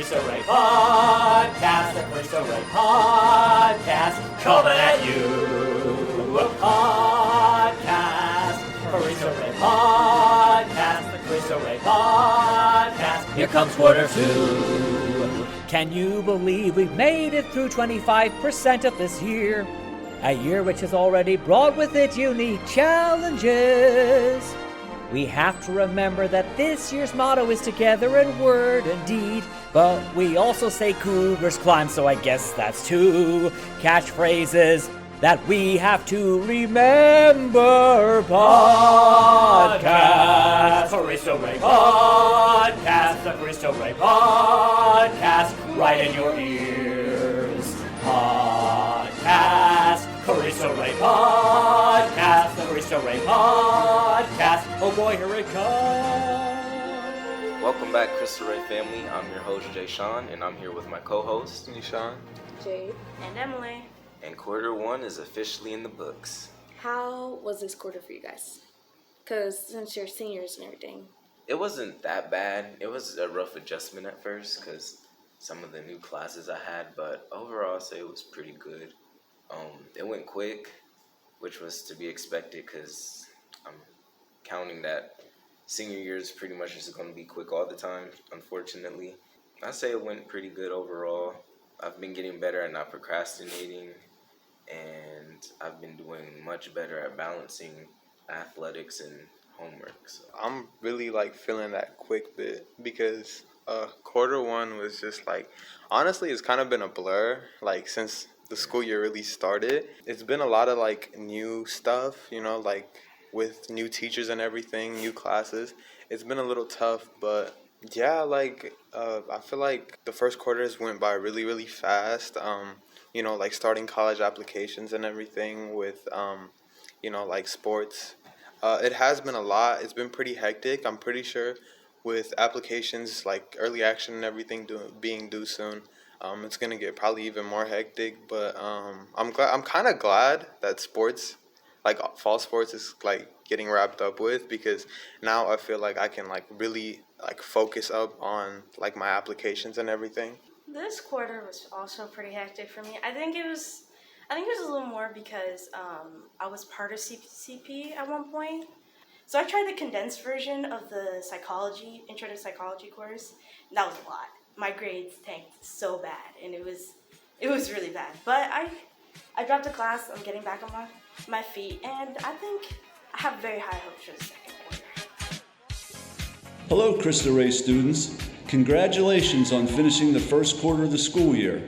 Cristo Rey podcast, the Cristo Rey podcast, coming at you. A podcast, Cristo Rey podcast, the Cristo Rey podcast. Here comes quarter two. Can you believe we've made it through 25% of this year? A year which has already brought with it unique challenges. We have to remember that this year's motto is together in word and deed, but we also say Cougars climb, so I guess that's two catchphrases that we have to remember. Podcast, Cristo Rey podcast, the Cristo Rey podcast, right in your ears. Podcast, Cristo Rey podcast, the Cristo Rey podcast. Oh boy, here it comes. Welcome back, Cristo Rey family. I'm your host, Jay Sean, and I'm here with my co-host, Nishan, Jade, and Emily. And quarter one is officially in the books. How was this quarter for you guys? Because since you're seniors and everything. It wasn't that bad. It was a rough adjustment at first because some of the new classes I had, but overall I'd say it was pretty good. It went quick, which was to be expected because I'm counting that senior year is pretty much just going to be quick all the time, unfortunately. I'd say it went pretty good overall. I've been getting better at not procrastinating, and I've been doing much better at balancing athletics and homework. So I'm really feeling that quick bit because quarter one was just honestly, it's kind of been a blur since the school year really started. It's been a lot of new stuff, with new teachers and everything, new classes. It's been a little tough, but yeah, I feel like the first quarters went by really, really fast. Starting college applications and everything with, sports. It has been a lot. It's been pretty hectic. I'm pretty sure with applications early action and everything being due soon, it's gonna get probably even more hectic. But I'm kind of glad that sports, fall sports, is getting wrapped up with, because now I feel like I can really focus up on my applications and everything. This quarter was also pretty hectic for me. I think it was a little more because I was part of CP at one point. So I tried the condensed version of the intro to psychology course. And that was a lot. My grades tanked so bad, and it was really bad. But I dropped a class. I'm getting back on my feet, and I think I have very high hopes for the second quarter. Hello, Cristo Rey students. Congratulations on finishing the first quarter of the school year.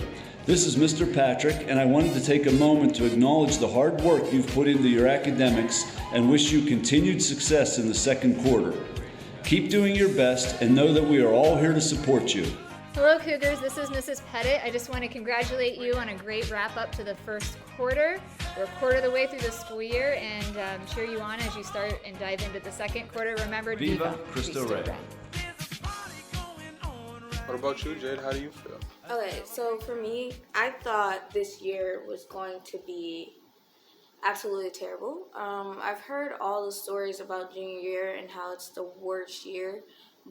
This is Mr. Patrick, and I wanted to take a moment to acknowledge the hard work you've put into your academics and wish you continued success in the second quarter. Keep doing your best and know that we are all here to support you. Hello, Cougars. This is Mrs. Pettit. I just want to congratulate you on a great wrap-up to the first quarter. We're a quarter of the way through the school year, and cheer you on as you start and dive into the second quarter. Remember, Viva Cristo Rey. What about you, Jade? How do you feel? Okay, so for me, I thought this year was going to be absolutely terrible. I've heard all the stories about junior year and how it's the worst year,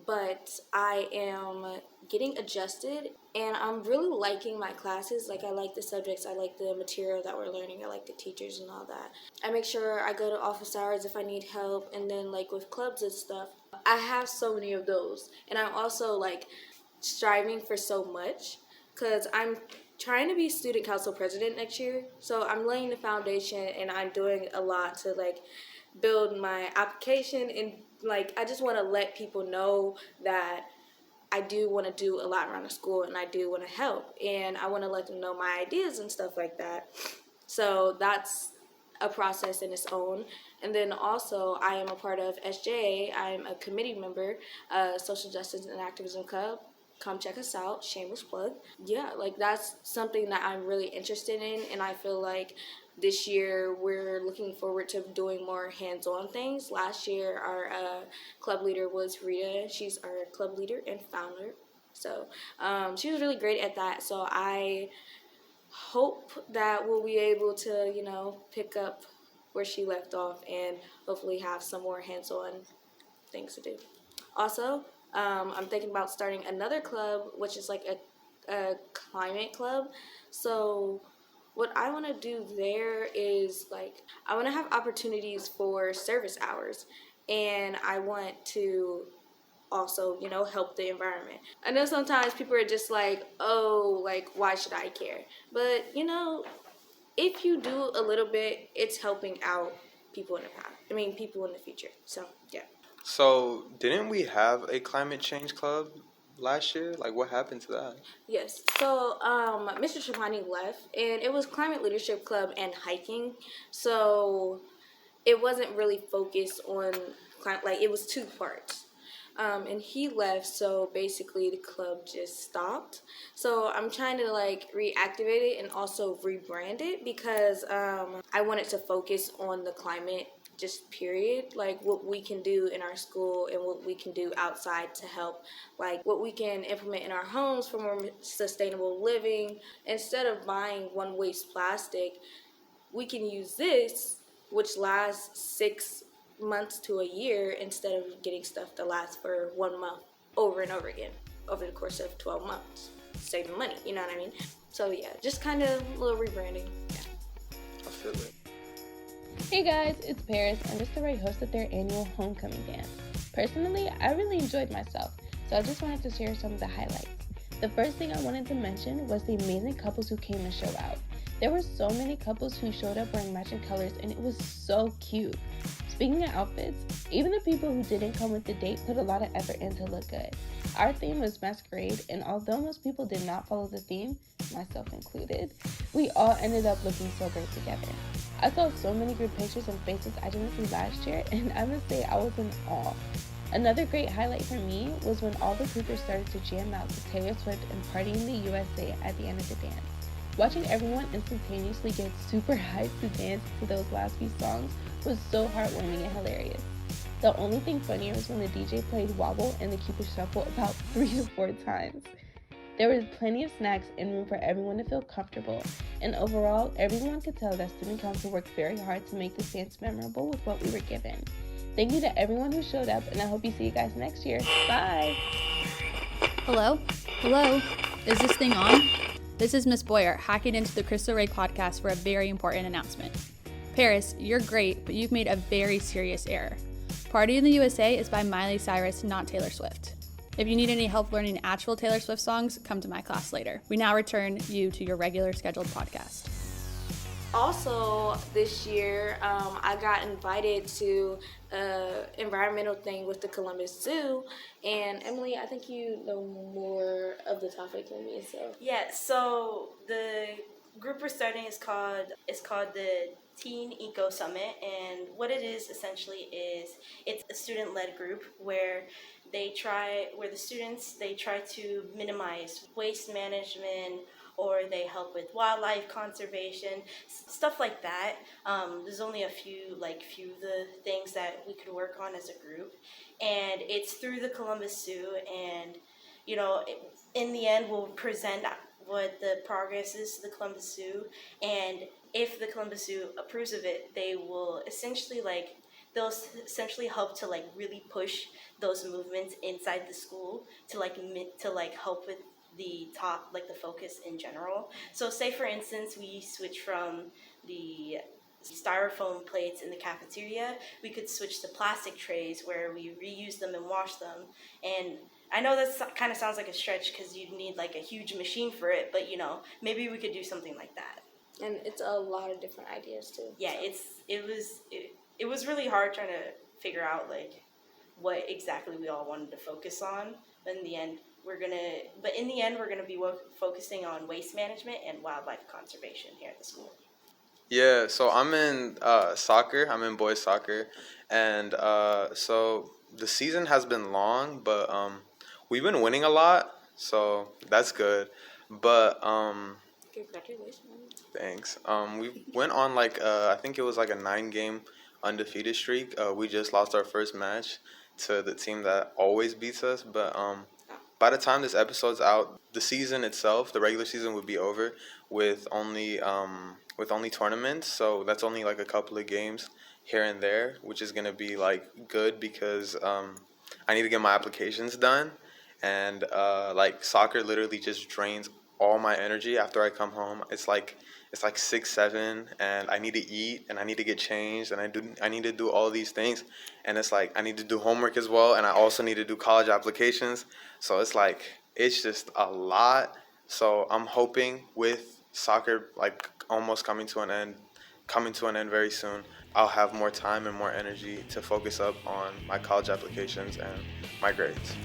but I am getting adjusted, and I'm really liking my classes. I like the subjects, I like the material that we're learning, I like the teachers and all that. I make sure I go to office hours if I need help, and then with clubs and stuff, I have so many of those. And I'm also striving for so much, because I'm trying to be student council president next year. So I'm laying the foundation, and I'm doing a lot to build my application, and I just want to let people know that I do want to do a lot around the school, and I do want to help, and I want to let them know my ideas and stuff like that. So that's a process in its own. And then also, I am a part of SJ. I'm a committee member, Social Justice and Activism Club. Come check us out, shameless plug. Yeah, that's something that I'm really interested in, and I feel like this year we're looking forward to doing more hands-on things. Last year our club leader was Rita. She's our club leader and founder. So she was really great at that. So I hope that we'll be able to, pick up where she left off and hopefully have some more hands-on things to do. Also, I'm thinking about starting another club, which is like a climate club. So what I want to do there is like I want to have opportunities for service hours, and I want to also, help the environment. I know sometimes people are just like, oh, like, why should I care? But, if you do a little bit, it's helping out people in the past. People in the future. So, yeah. So, didn't we have a climate change club last year? Like, what happened to that? Yes. So, Mr. Shivani left, and it was Climate Leadership Club and hiking. So, it wasn't really focused on, it was two parts. And he left, so basically the club just stopped. So I'm trying to reactivate it and also rebrand it because I wanted to focus on the climate, just period, like what we can do in our school and what we can do outside to help, like what we can implement in our homes for more sustainable living. Instead of buying one-waste plastic, we can use this, which lasts 6 months to a year, instead of getting stuff that lasts for 1 month over and over again over the course of 12 months, saving money, you know what I mean? So yeah, just kind of a little rebranding. Yeah, I feel it. Hey guys, it's Paris, and Cristo Rey hosted their annual homecoming dance. Personally, I really enjoyed myself, so I just wanted to share some of the highlights. The first thing I wanted to mention was the amazing couples who came to show out. There were so many couples who showed up wearing matching colors, and it was so cute. Speaking of outfits, even the people who didn't come with the date put a lot of effort in to look good. Our theme was masquerade, and although most people did not follow the theme, myself included, we all ended up looking so great together. I saw so many good pictures and faces I didn't see last year, and I must say I was in awe. Another great highlight for me was when all the Cougars started to jam out to Taylor Swift and Party in the USA at the end of the dance. Watching everyone instantaneously get super hyped to dance to those last few songs was so heartwarming and hilarious. The only thing funnier was when the DJ played Wobble and the Cupid Shuffle about 3 to 4 times. There was plenty of snacks and room for everyone to feel comfortable, and overall, everyone could tell that student council worked very hard to make this dance memorable with what we were given. Thank you to everyone who showed up, and I hope you see you guys next year. Bye! Hello? Hello? Is this thing on? This is Miss Boyer, hacking into the Cristo Rey podcast for a very important announcement. Paris, you're great, but you've made a very serious error. Party in the USA is by Miley Cyrus, not Taylor Swift. If you need any help learning actual Taylor Swift songs, come to my class later. We now return you to your regular scheduled podcast. Also, this year, I got invited to an environmental thing with the Columbus Zoo. And Emily, I think you know more of the topic than me, so. Yeah, so the group we're starting is called the Teen Eco Summit, and what it is essentially is it's a student-led group where the students try to minimize waste management, or they help with wildlife conservation, stuff like that. There's only a few of the things that we could work on as a group, and it's through the Columbus Zoo, and in the end we'll present what the progress is to the Columbus Zoo, and if the Columbus Zoo approves of it, they'll essentially help to really push those movements inside the school to help with the focus in general. So say for instance we switch from the styrofoam plates in the cafeteria, we could switch to plastic trays where we reuse them and wash them. And I know that kind of sounds like a stretch because you'd need a huge machine for it, but maybe we could do something like that. And it's a lot of different ideas too. Yeah, it was really hard trying to figure out what exactly we all wanted to focus on. But in the end, we're gonna be focusing on waste management and wildlife conservation here at the school. Yeah, so I'm in soccer. I'm in boys soccer, and so the season has been long, but we've been winning a lot, so that's good. But Congratulations. thanks. We went on I think it was a 9-game undefeated streak. We just lost our first match to the team that always beats us, but by the time this episode's out, the season itself, the regular season, would be over with only tournaments. So that's only a couple of games here and there, which is gonna be good because I I need to get my applications done. And like soccer literally just drains all my energy after I come home. It's like 6, 7, and I need to eat and I need to get changed and I need to do all these things. And it's like I need to do homework as well, and I also need to do college applications. So it's like it's just a lot. So I'm hoping with soccer like almost coming to an end very soon, I'll have more time and more energy to focus up on my college applications and my grades.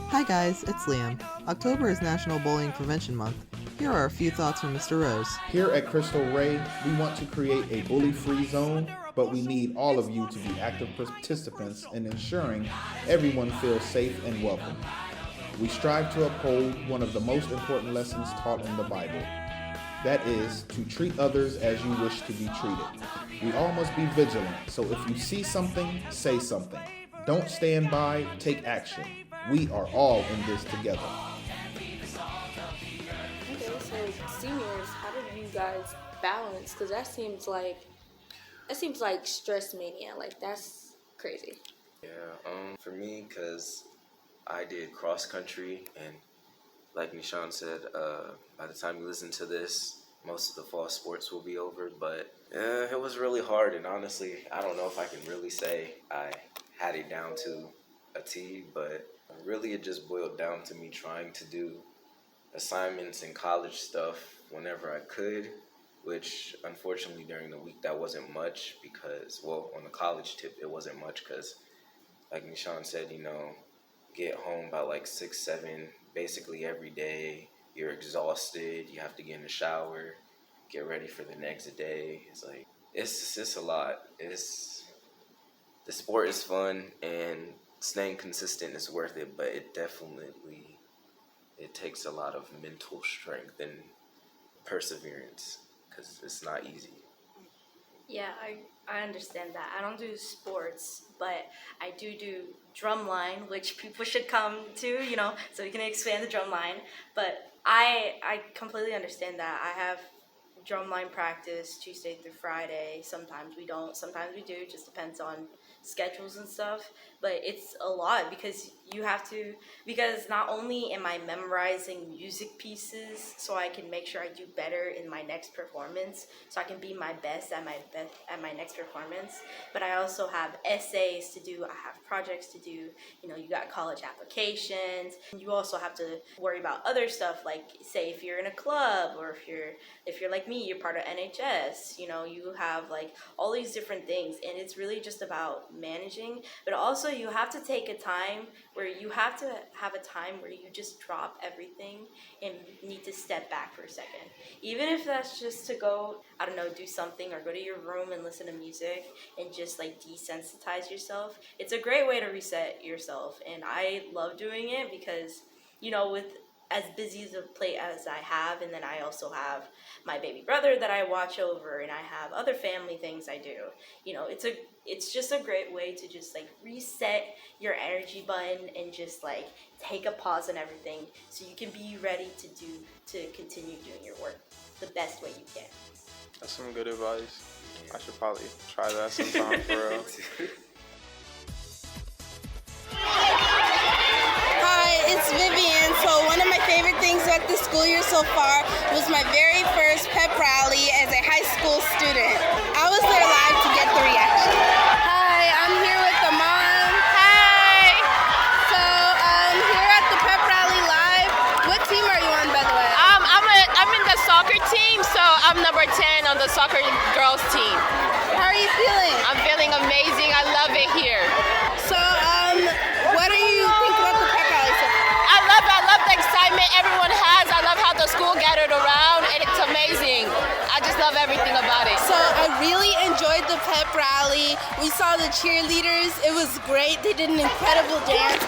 Hi guys, it's Liam. October is National Bullying Prevention Month. Here are a few thoughts from Mr. Rose. Here at Cristo Rey, we want to create a bully-free zone, but we need all of you to be active participants in ensuring everyone feels safe and welcome. We strive to uphold one of the most important lessons taught in the Bible. That is, to treat others as you wish to be treated. We all must be vigilant, so if you see something, say something. Don't stand by, take action. We are all in this together. Okay, so seniors, how did you guys balance? Because that seems like stress mania. Like, that's crazy. Yeah, for me, because I did cross country, and like Nishan said, by the time you listen to this, most of the fall sports will be over. But it was really hard, and honestly, I don't know if I can really say I had it down to a T, but really it just boiled down to me trying to do assignments and college stuff whenever I could, which unfortunately during the week that wasn't much because, well, on the college tip it wasn't much because, like Nishan said, get home by like 6, 7, basically every day. You're exhausted, you have to get in the shower, get ready for the next day. It's like, it's a lot. The sport is fun and staying consistent is worth it, but it takes a lot of mental strength and perseverance because it's not easy. Yeah, I understand that. I don't do sports, but I do Drumline, which people should come to, so we can expand the Drumline. But I completely understand that. I have Drumline practice Tuesday through Friday. Sometimes we don't, sometimes we do. It just depends on schedules and stuff. But it's a lot because because not only am I memorizing music pieces so I can make sure I do better in my next performance, so I can be my best at my next performance, but I also have essays to do, I have projects to do, you got college applications, and you also have to worry about other stuff, like say if you're in a club, or if you're like me, you're part of NHS, you have like all these different things, and it's really just about managing. But also you have to take a time where you have to have a time where you just drop everything and need to step back for a second. Even if that's just to go, I don't know, do something or go to your room and listen to music and just like desensitize yourself. It's a great way to reset yourself, and I love doing it because, with as busy as a plate as I have, and then I also have my baby brother that I watch over, and I have other family things I do. It's just a great way to just like reset your energy button and just like take a pause on everything so you can be ready to continue doing your work the best way you can. That's some good advice. I should probably try that sometime for real. Hi, it's Vivian. So one of my favorite things about this school year so far was my very first pep rally as a high school student. I was there live to get the reaction. Hi, I'm here with the mom. Hi. So here at the pep rally live. What team are you on, by the way? I'm in the soccer team, so I'm number 10 on the soccer girls team. How are you feeling? I'm feeling amazing. I love it here. So what do you think about the pep rally so far? I love the excitement everyone has. I love how the school gathered around, and it's amazing. I just love everything about it. So I really enjoyed the pep rally. We saw the cheerleaders. It was great. They did an incredible dance.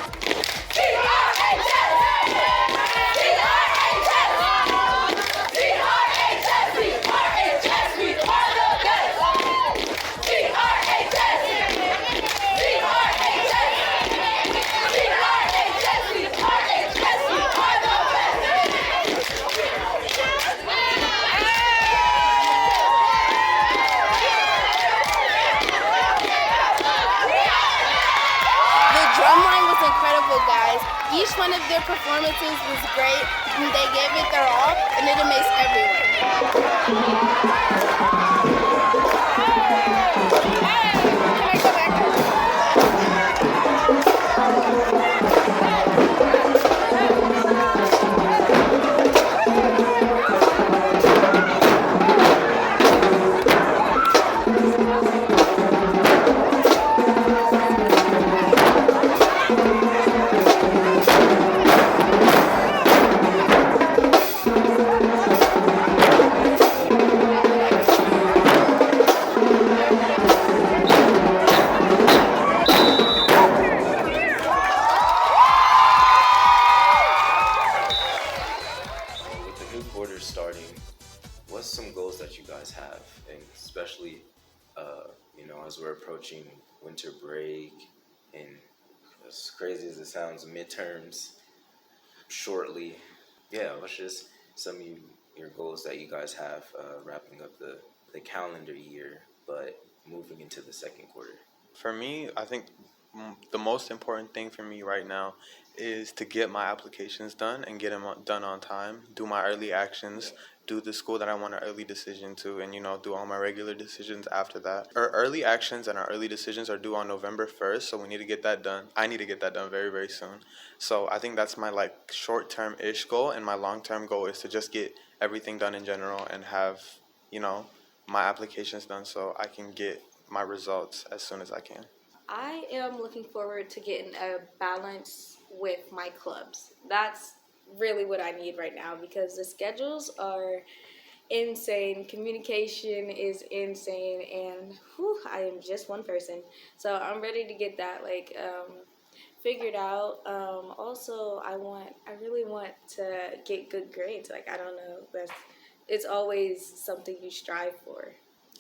one of their performances was great. And they gave it their all, and it amazed as we're approaching winter break and, as crazy as it sounds, midterms shortly. Yeah, what's just some of your goals that you guys have wrapping up the calendar year, but moving into the second quarter? For me, I think the most important thing for me right now is to get my applications done and get them done on time, do my early actions, do the school that I want an early decision to, and, do all my regular decisions after that. Our early actions and our early decisions are due on November 1st, so we need to get that done. I need to get that done very, very soon. So I think that's my, short-term-ish goal, and my long-term goal is to just get everything done in general and have, my applications done so I can get my results as soon as I can. I am looking forward to getting a balance with my clubs. That's really what I need right now because the schedules are insane. Communication is insane, and I am just one person. So I'm ready to get that figured out. Also, I really want to get good grades. I don't know. It's always something you strive for.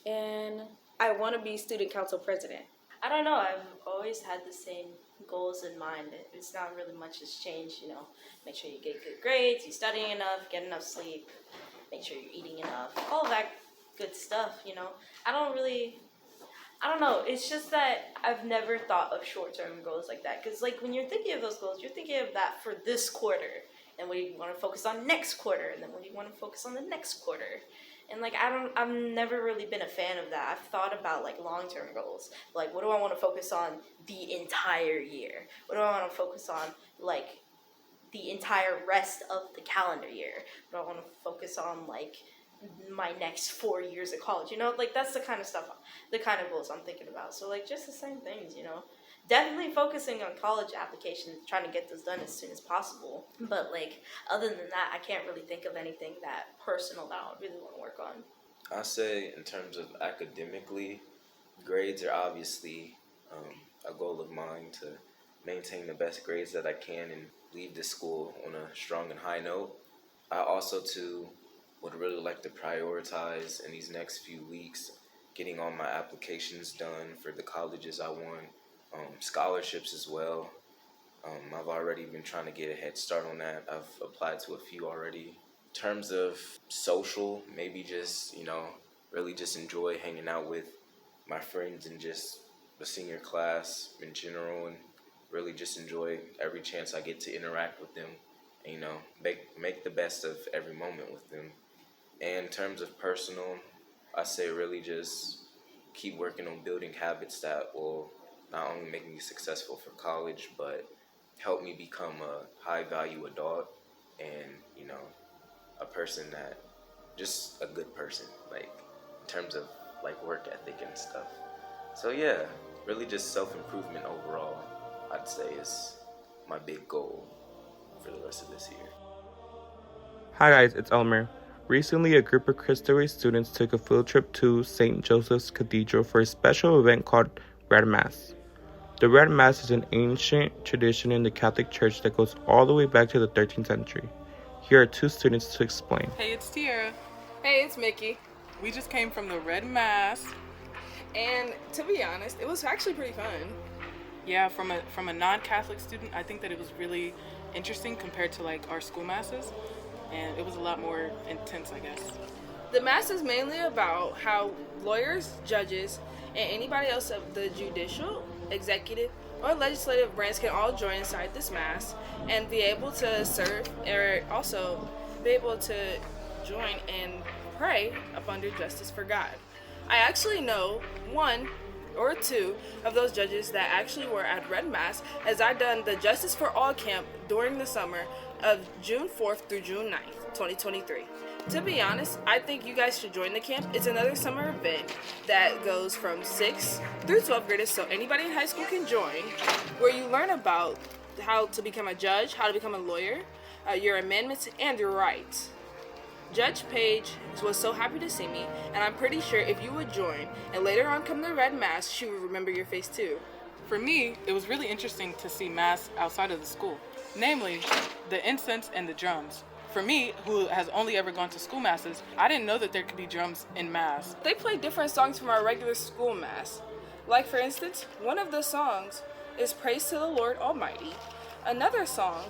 And I want to be student council president. I don't know. I've always had the same goals in mind. It's not really much has changed, Make sure you get good grades, you're studying enough, get enough sleep, make sure you're eating enough, all that good stuff, I don't know. It's just that I've never thought of short-term goals like that. Because, when you're thinking of those goals, you're thinking of that for this quarter. And what do you want to focus on next quarter? And then what do you want to focus on the next quarter? And, I've never really been a fan of that. I've thought about, long-term goals. What do I want to focus on the entire year? What do I want to focus on, the entire rest of the calendar year? What do I want to focus on, my next 4 years of college? That's the kind of stuff, the kind of goals I'm thinking about. So, just the same things, Definitely focusing on college applications, trying to get those done as soon as possible. But, other than that, I can't really think of anything that personal that I would really want to work on. I'll say in terms of academically, grades are obviously a goal of mine to maintain the best grades that I can and leave the school on a strong and high note. I also, too, would really like to prioritize in these next few weeks getting all my applications done for the colleges I want. Scholarships as well. I've already been trying to get a head start on that. I've applied to a few already. In terms of social, maybe just, really just enjoy hanging out with my friends and just the senior class in general, and really just enjoy every chance I get to interact with them and, make the best of every moment with them. And in terms of personal, I say really just keep working on building habits that will not only make me successful for college, but help me become a high-value adult and, a person that, just a good person, in terms of, work ethic and stuff. So, yeah, really just self-improvement overall, I'd say, is my big goal for the rest of this year. Hi guys, it's Elmer. Recently, a group of Cristo Rey students took a field trip to St. Joseph's Cathedral for a special event called Red Mass. The Red Mass is an ancient tradition in the Catholic Church that goes all the way back to the 13th century. Here are two students to explain. Hey, it's Tiara. Hey, it's Mickey. We just came from the Red Mass. And to be honest, it was actually pretty fun. Yeah, from a non-Catholic student, I think that it was really interesting compared to our school masses. And it was a lot more intense, I guess. The Mass is mainly about how lawyers, judges, and anybody else of the judicial, executive, or legislative branch can all join inside this Mass and be able to serve, or also be able to join and pray up under justice for God. I actually know one or two of those judges that actually were at Red Mass, as I done the Justice for All camp during the summer of June 4th through June 9th, 2023. To be honest, I think you guys should join the camp. It's another summer event that goes from 6th through 12th graders, so anybody in high school can join, where you learn about how to become a judge, how to become a lawyer, your amendments, and your rights. Judge Paige was so happy to see me, and I'm pretty sure if you would join and later on come to Red Mass, she would remember your face too. For me, it was really interesting to see Mass outside of the school, namely the incense and the drums. For me, who has only ever gone to school Masses, I didn't know that there could be drums in Mass. They play different songs from our regular school Mass. Like for instance, one of the songs is Praise to the Lord Almighty. Another song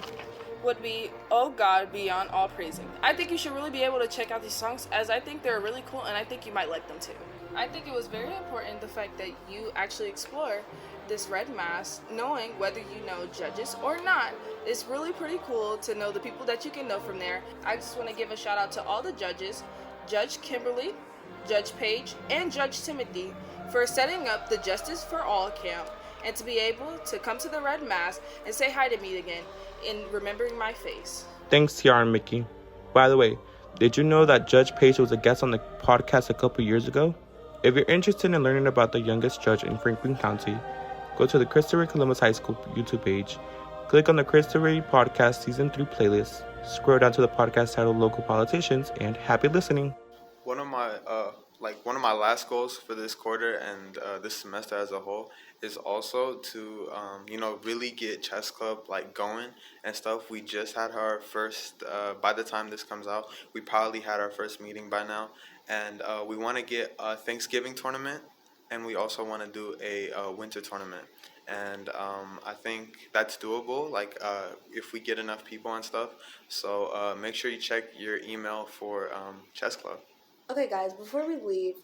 would be Oh God Beyond All Praising. I think you should really be able to check out these songs, as I think they're really cool and I think you might like them too. I think it was very important the fact that you actually explore this Red Mass, knowing whether you know judges or not. It's really pretty cool to know the people that you can know from there. I just want to give a shout out to all the judges, Judge Kimberly, Judge Paige, and Judge Timothy for setting up the Justice for All camp, and to be able to come to the Red Mass and say hi to me again in remembering my face. Thanks, Tiara and Mickey. By the way, did you know that Judge Paige was a guest on the podcast a couple years ago? If you're interested in learning about the youngest judge in Franklin County, go to the Cristo Rey Columbus High School YouTube page, click on the Cristo Rey Podcast Season 3 playlist, scroll down to the podcast titled Local Politicians, and happy listening. One of my last goals for this quarter and this semester as a whole is also to really get chess club going and stuff. We just had our first, by the time this comes out, we probably had our first meeting by now, and we want to get a Thanksgiving tournament, and we also want to do a winter tournament. And I think that's doable, if we get enough people and stuff. So make sure you check your email for chess club. Okay, guys, before we leave,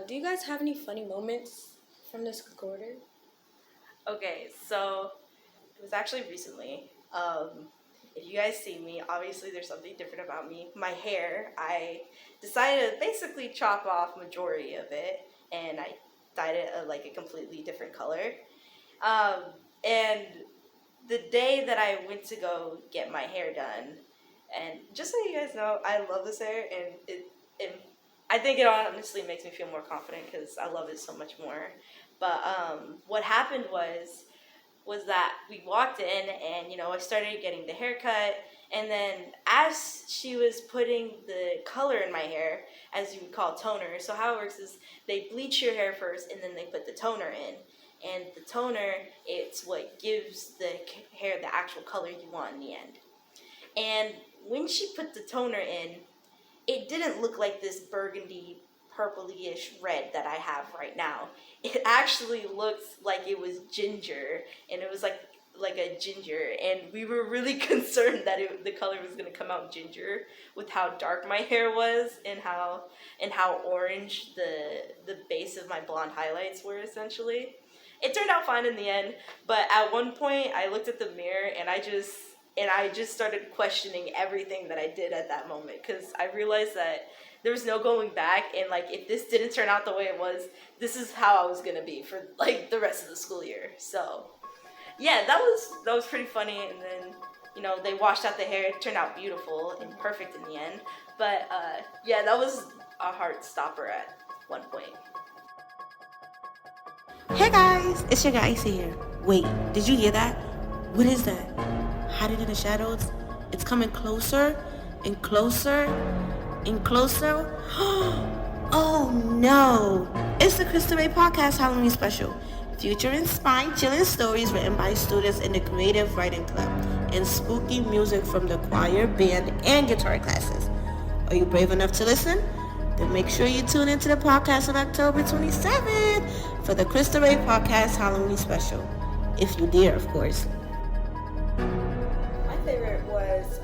do you guys have any funny moments from this quarter? Okay, so it was actually recently. If you guys see me, obviously there's something different about me. My hair, I decided to basically chop off majority of it, and I dyed it a completely different color. And the day that I went to go get my hair done, and just so you guys know, I love this hair, and I think it honestly makes me feel more confident because I love it so much more. But what happened was that we walked in, and I started getting the haircut, and then as she was putting the color in my hair, as you would call toner, so how it works is they bleach your hair first, and then they put the toner in. And the toner, it's what gives the hair the actual color you want in the end. And when she put the toner in, it didn't look like this burgundy, purpley-ish red that I have right now. It actually looks like it was ginger, and it was like a ginger. And we were really concerned that the color was going to come out ginger with how dark my hair was and how orange the base of my blonde highlights were essentially. It turned out fine in the end, but at one point I looked at the mirror and I just started questioning everything that I did at that moment, because I realized that there was no going back, and if this didn't turn out the way it was, this is how I was gonna be for the rest of the school year. So yeah, that was pretty funny. And then they washed out the hair. It turned out beautiful and perfect in the end. But yeah, that was a heart stopper at one point. Hey guys, it's your guy Issa here. Wait, did you hear that? What is that? Hiding in the shadows? It's coming closer and closer and closer. Oh no! It's the Cristo Rey Podcast Halloween Special, featuring spine-chilling stories written by students in the Creative Writing Club and spooky music from the choir, band, and guitar classes. Are you brave enough to listen? Then make sure you tune into the podcast on October 27th for the Cristo Rey Podcast Halloween Special. If you dare, of course. My favorite was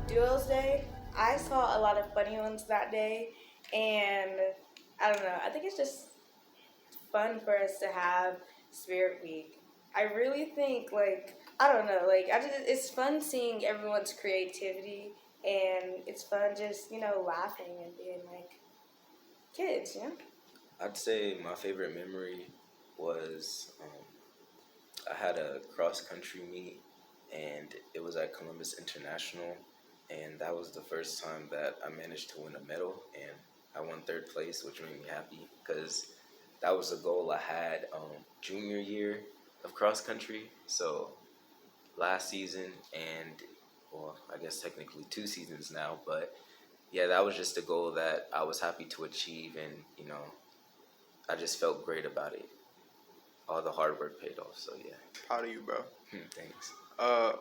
Duos Day. I saw a lot of funny ones that day, and I don't know, I think it's just fun for us to have Spirit Week I really think, like, I don't know, like, it's fun seeing everyone's creativity, and it's fun just, laughing and being, like, kids, I'd say my favorite memory was I had a cross-country meet, and it was at Columbus International, and that was the first time that I managed to win a medal, and I won 3rd place, which made me happy, because that was a goal I had junior year of cross-country, so last season, and, well, I guess technically 2 seasons now, but yeah, that was just a goal that I was happy to achieve, and, I just felt great about it. All the hard work paid off, so yeah. Proud of you, bro. Thanks.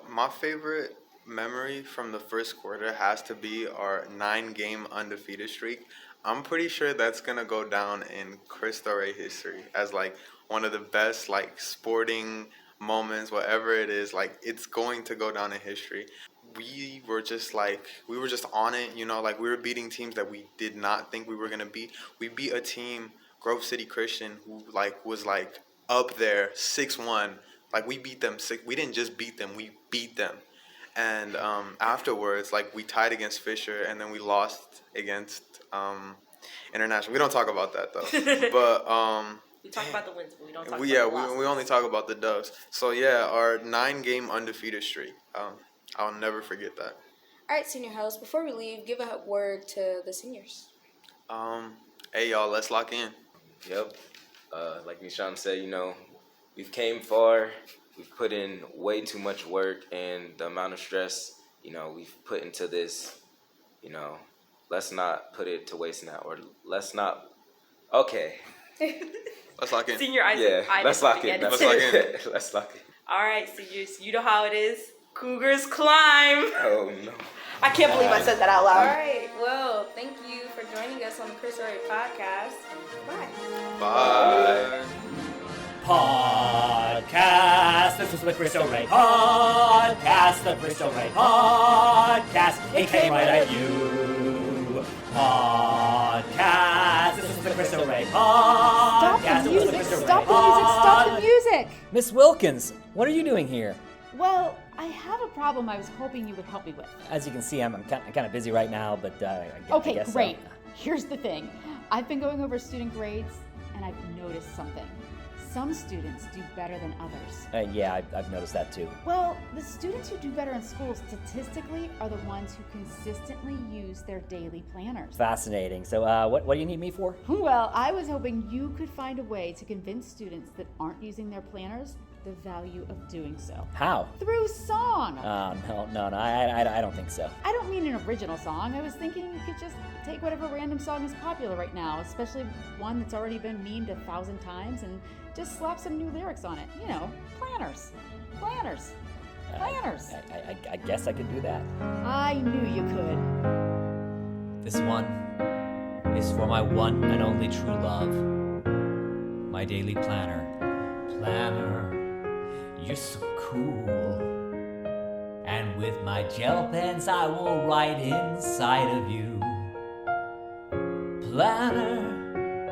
My favorite memory from the first quarter has to be our 9-game undefeated streak. I'm pretty sure that's going to go down in Cristo Rey history as, like, one of the best, like, sporting moments, whatever it is. Like, it's going to go down in history. We were just on it, like, we were beating teams that we did not think we were going to beat. We beat a team, Grove City Christian, who, like, was, like, up there, 6-1. Like, we beat them. We didn't just beat them, we beat them. And afterwards, like, we tied against Fisher, and then we lost against International. We don't talk about that, though. But we talk about the wins, but we don't talk about the losses. We only talk about the dubs. So, yeah, our 9-game undefeated streak. I'll never forget that. All right, senior host, before we leave, give a word to the seniors. Hey, y'all, let's lock in. Yep. Like Nishan said, we've came far. We've put in way too much work, and the amount of stress, we've put into this, let's not put it to waste now, or let's not. Okay. Let's lock in. Senior Isaac. Yeah, let's lock in. Let's lock in. Let's lock in. All right, seniors, you know how it is. Cougars climb. Oh, no. I can't believe I said that out loud. All right, well, thank you for joining us on the Cristo Rey podcast. Bye. Bye. Podcast. This is the Cristo Rey podcast. The Cristo Rey podcast. It came right at you. Podcast. This is the Cristo Rey podcast. Stop the music! Stop the music! Stop the music! Miss Wilkins, what are you doing here? Well, I have a problem I was hoping you would help me with. As you can see, I'm kind of busy right now, but I guess great. Here's the thing. I've been going over student grades, and I've noticed something. Some students do better than others. Yeah, I've noticed that too. Well, the students who do better in school statistically are the ones who consistently use their daily planners. Fascinating. So what do you need me for? Well, I was hoping you could find a way to convince students that aren't using their planners the value of doing so. How? Through song. No, I don't think so. I don't mean an original song. I was thinking you could just take whatever random song is popular right now, especially one that's already been memed 1,000 times, and just slap some new lyrics on it. Planners. I guess I could do that. I knew you could. This one is for my one and only true love, my daily planner. Planner, you're so cool. And with my gel pens I will write inside of you. Planner,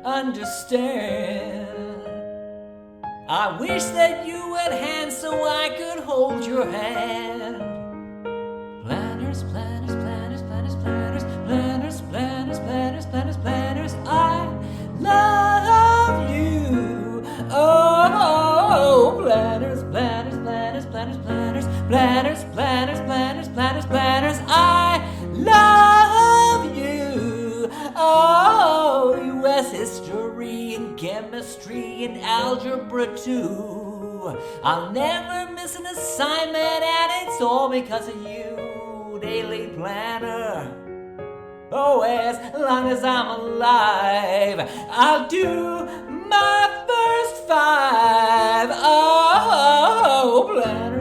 understand. I wish that you had hands so I could hold your hand. Planners, planners, planners, planners, planners, planners, planners, planners, planners, planners, I love you. Oh, planners, planners, planners, planners, planners, planners, planners, planners, planners, planners, I love you. Oh, U.S. history and chemistry and algebra too. I'll never miss an assignment, and it's all because of you, daily planner. Oh, as long as I'm alive, I'll do my first 5. Oh, planner.